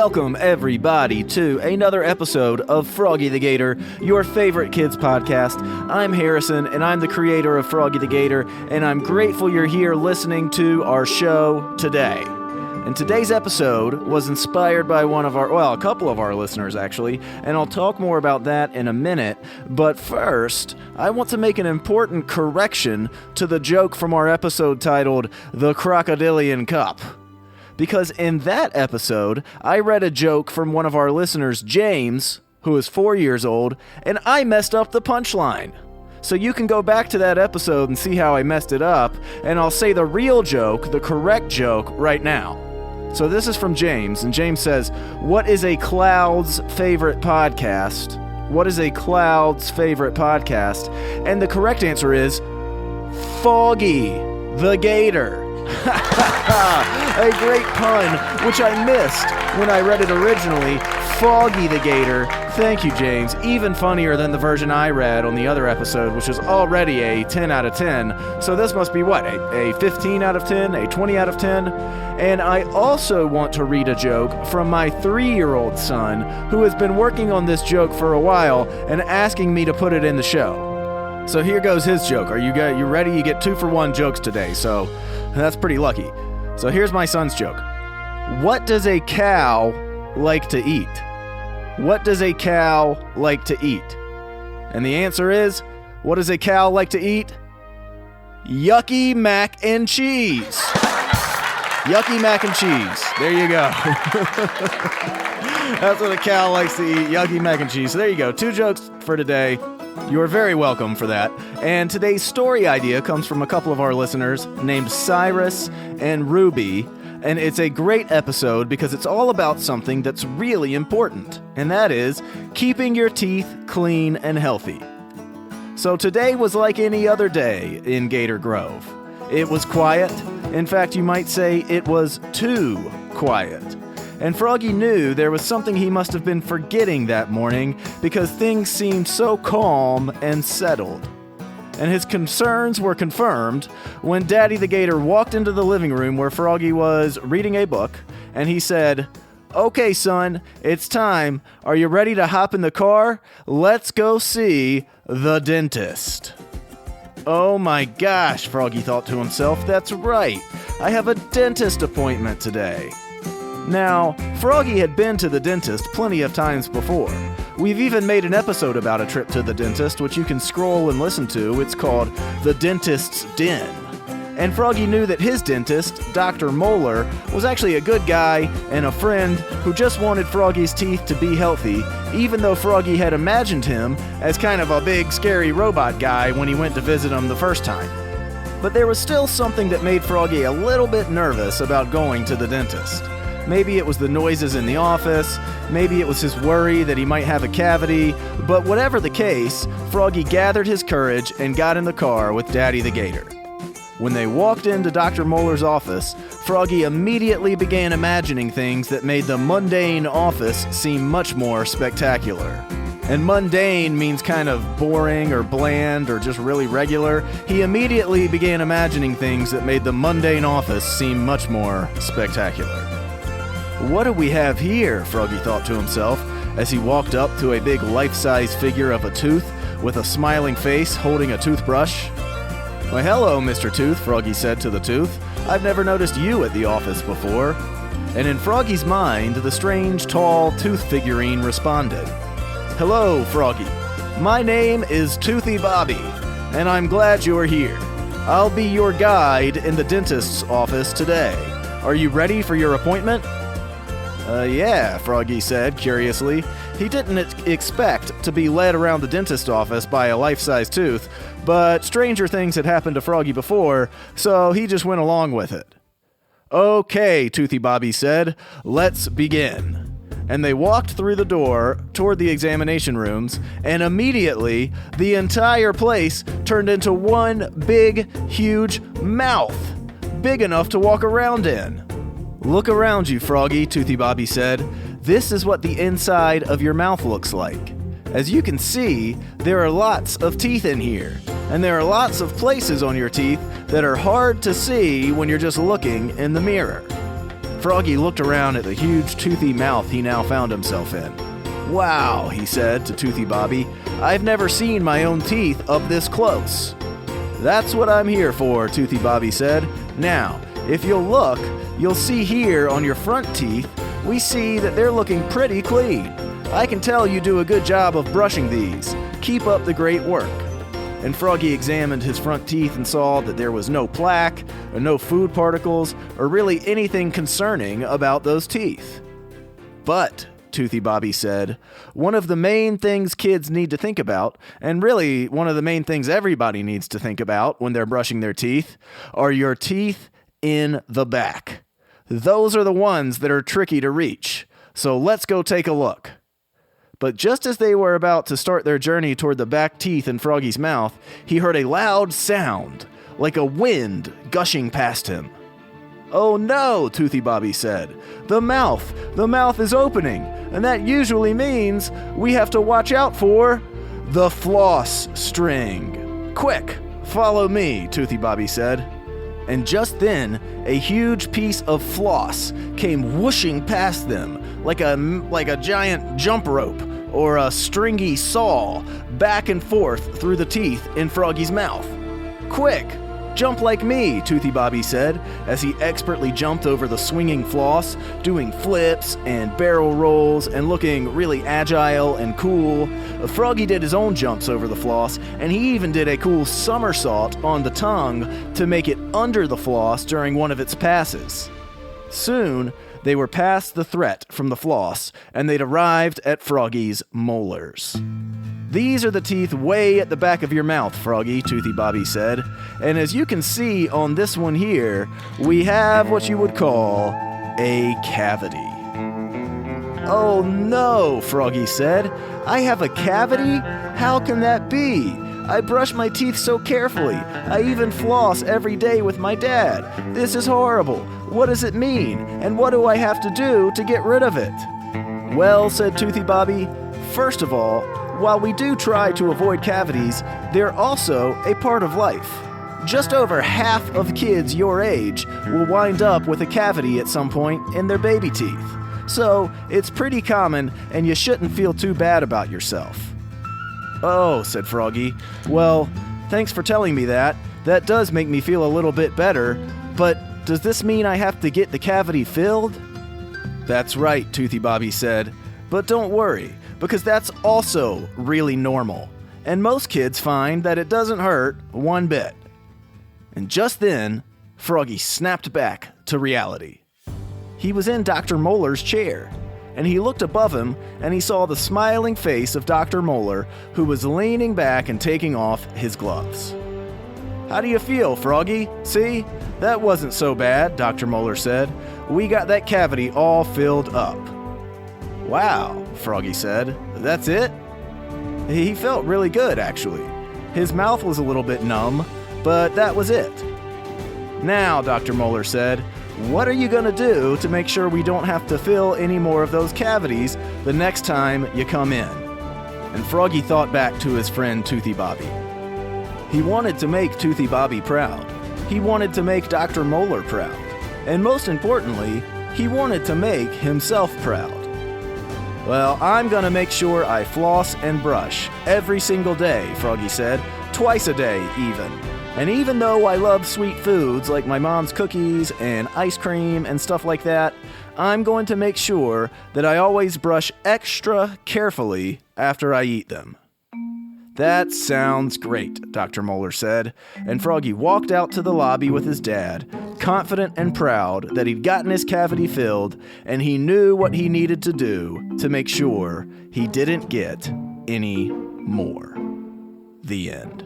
Welcome, everybody, to another episode of Froggy the Gator, your favorite kids podcast. I'm Harrison, and I'm the creator of Froggy the Gator, and I'm grateful you're here listening to our show today. And today's episode was inspired by a couple of our listeners, actually, and I'll talk more about that in a minute. But first, I want to make an important correction to the joke from our episode titled The Crocodilian Cup. Because in that episode, I read a joke from one of our listeners, James, who is 4 years old, and I messed up the punchline. So you can go back to that episode and see how I messed it up, and I'll say the real joke, the correct joke, right now. So this is from James, and James says, "What is a cloud's favorite podcast? What is a cloud's favorite podcast?" And the correct answer is Froggy the Gator. A great pun, which I missed when I read it originally. Froggy the Gator. Thank you, James. Even funnier than the version I read on the other episode, which was already a 10 out of 10. So this must be what? A 15 out of 10? A 20 out of 10? And I also want to read a joke from my 3-year-old son, who has been working on this joke for a while and asking me to put it in the show. So here goes his joke. You ready? You get 2-for-1 jokes today, so that's pretty lucky. So here's my son's joke. What does a cow like to eat? What does a cow like to eat? And the answer is, what does a cow like to eat? Yucky mac and cheese. Yucky mac and cheese. There you go. That's what a cow likes to eat, yucky mac and cheese. So there you go. 2 jokes for today. You are very welcome for that. And today's story idea comes from a couple of our listeners named Cyrus and Ruby. And it's a great episode because it's all about something that's really important. And that is keeping your teeth clean and healthy. So today was like any other day in Gator Grove. It was quiet. In fact, you might say it was too quiet. And Froggy knew there was something he must have been forgetting that morning because things seemed so calm and settled. And his concerns were confirmed when Daddy the Gator walked into the living room where Froggy was reading a book, and he said, "Okay, son, it's time. Are you ready to hop in the car? Let's go see the dentist." Oh my gosh, Froggy thought to himself, that's right. I have a dentist appointment today. Now, Froggy had been to the dentist plenty of times before. We've even made an episode about a trip to the dentist, which you can scroll and listen to. It's called The Dentist's Den. And Froggy knew that his dentist, Dr. Molar, was actually a good guy and a friend who just wanted Froggy's teeth to be healthy, even though Froggy had imagined him as kind of a big, scary robot guy when he went to visit him the first time. But there was still something that made Froggy a little bit nervous about going to the dentist. Maybe it was the noises in the office, maybe it was his worry that he might have a cavity, but whatever the case, Froggy gathered his courage and got in the car with Daddy the Gator. When they walked into Dr. Molar's office, Froggy immediately began imagining things that made the mundane office seem much more spectacular. And mundane means kind of boring or bland or just really regular. He immediately began imagining things that made the mundane office seem much more spectacular. What do we have here? Froggy thought to himself as he walked up to a big life-size figure of a tooth with a smiling face holding a toothbrush. "Why, hello, Mr. Tooth," Froggy said to the tooth. "I've never noticed you at the office before." And in Froggy's mind, the strange, tall tooth figurine responded. "Hello, Froggy. My name is Toothy Bobby, and I'm glad you're here. I'll be your guide in the dentist's office today. Are you ready for your appointment?" Yeah, Froggy said, curiously. He didn't expect to be led around the dentist office by a life-size tooth, but stranger things had happened to Froggy before, so he just went along with it. "Okay," Toothy Bobby said, "let's begin." And they walked through the door toward the examination rooms, and immediately the entire place turned into one big, huge mouth, big enough to walk around in. "Look around you, Froggy," Toothy Bobby said. "This is what the inside of your mouth looks like. As you can see, there are lots of teeth in here, and there are lots of places on your teeth that are hard to see when you're just looking in the mirror." Froggy looked around at the huge toothy mouth he now found himself in. "Wow," he said to Toothy Bobby, "I've never seen my own teeth up this close." "That's what I'm here for," Toothy Bobby said. "Now, if you'll look, you'll see here on your front teeth, we see that they're looking pretty clean. I can tell you do a good job of brushing these. Keep up the great work." And Froggy examined his front teeth and saw that there was no plaque, or no food particles, or really anything concerning about those teeth. "But," Toothy Bobby said, "one of the main things kids need to think about, and really one of the main things everybody needs to think about when they're brushing their teeth, are your teeth in the back. Those are the ones that are tricky to reach. So let's go take a look." But just as they were about to start their journey toward the back teeth in Froggy's mouth, he heard a loud sound, like a wind gushing past him. "Oh no," Toothy Bobby said. The mouth is opening, and that usually means we have to watch out for the floss string. Quick, follow me," Toothy Bobby said. And just then, a huge piece of floss came whooshing past them, like a giant jump rope or a stringy saw, back and forth through the teeth in Froggy's mouth. "Quick, jump like me," Toothy Bobby said, as he expertly jumped over the swinging floss, doing flips and barrel rolls and looking really agile and cool. Froggy did his own jumps over the floss, and he even did a cool somersault on the tongue to make it under the floss during one of its passes. Soon, they were past the threat from the floss, and they'd arrived at Froggy's molars. "These are the teeth way at the back of your mouth, Froggy," Toothy Bobby said. "And as you can see on this one here, we have what you would call a cavity." "Oh no," Froggy said. "I have a cavity? How can that be? I brush my teeth so carefully. I even floss every day with my dad. This is horrible. What does it mean? And what do I have to do to get rid of it?" "Well," said Toothy Bobby, "first of all, while we do try to avoid cavities, they're also a part of life. Just over half of kids your age will wind up with a cavity at some point in their baby teeth. So it's pretty common, and you shouldn't feel too bad about yourself." "Oh," said Froggy. "Well, thanks for telling me that. That does make me feel a little bit better. But does this mean I have to get the cavity filled?" "That's right," Toothy Bobby said. "But don't worry, because that's also really normal. And most kids find that it doesn't hurt one bit." And just then, Froggy snapped back to reality. He was in Dr. Molar's chair, and he looked above him and he saw the smiling face of Dr. Molar, who was leaning back and taking off his gloves. "How do you feel, Froggy? See? That wasn't so bad," Dr. Molar said. "We got that cavity all filled up." "Wow," Froggy said. "That's it?" He felt really good, actually. His mouth was a little bit numb, but that was it. "Now," Dr. Molar said, "what are you going to do to make sure we don't have to fill any more of those cavities the next time you come in?" And Froggy thought back to his friend Toothy Bobby. He wanted to make Toothy Bobby proud. He wanted to make Dr. Molar proud. And most importantly, he wanted to make himself proud. "Well, I'm going to make sure I floss and brush every single day," Froggy said. "Twice a day, even. And even though I love sweet foods like my mom's cookies and ice cream and stuff like that, I'm going to make sure that I always brush extra carefully after I eat them." "That sounds great," Dr. Molar said, and Froggy walked out to the lobby with his dad, confident and proud that he'd gotten his cavity filled and he knew what he needed to do to make sure he didn't get any more. The end.